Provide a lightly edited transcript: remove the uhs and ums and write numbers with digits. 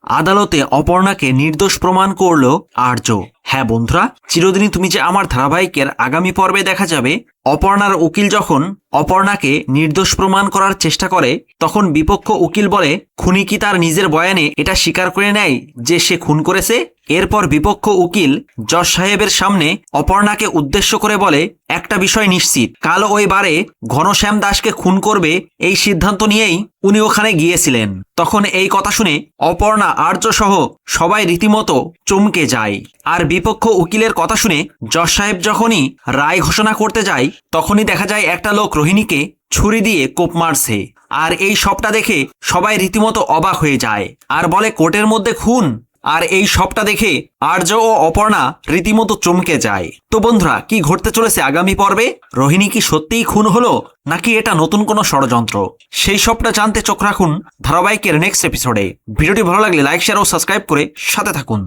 আদালতে অপর্ণাকে নির্দোষ প্রমাণ করলো আর্য। হ্যাঁ বন্ধুরা, চিরদিনই তুমি যে আমার ধারাবাহিকের আগামী পর্বে দেখা যাবে অপর্ণার উকিল যখন অপর্ণাকে নির্দোষ প্রমাণ করার চেষ্টা করে তখন বিপক্ষ উকিল বলে খুনি কি তার নিজের বয়ানে এটা স্বীকার করে নেয় যে সে খুন করেছে। এরপর বিপক্ষ উকিল জজ সাহেবের সামনে অপর্ণাকে উদ্দেশ্য করে বলে একটা বিষয় নিশ্চিত, কাল ওই বারে ঘনশ্যাম দাসকে খুন করবে এই সিদ্ধান্ত নিয়েই উনি ওখানে গিয়েছিলেন। তখন এই কথা শুনে অপর্ণা আর্য সহ সবাই রীতিমতো চমকে যায়। আর বিপক্ষ উকিলের কথা শুনে জজ সাহেব যখনই রায় ঘোষণা করতে যায় তখনই দেখা যায় একটা লোক রোহিণীকে ছুরি দিয়ে কোপ মারছে। আর এই সবটা দেখে সবাই রীতিমতো অবাক হয়ে যায় আর বলে কোর্টের মধ্যে খুন। আর এই সবটা দেখে আর্য ও অপর্ণা রীতিমতো চমকে যায়। তো বন্ধুরা, কি ঘটতে চলেছে আগামী পর্বে? রোহিণী কি সত্যিই খুন হলো নাকি এটা নতুন কোনো ষড়যন্ত্র? সেই সবটা জানতে চোখ রাখুন ধারাবাহিকের নেক্সট এপিসোডে। ভিডিওটি ভালো লাগলে লাইক, শেয়ার ও সাবস্ক্রাইব করে সাথে থাকুন।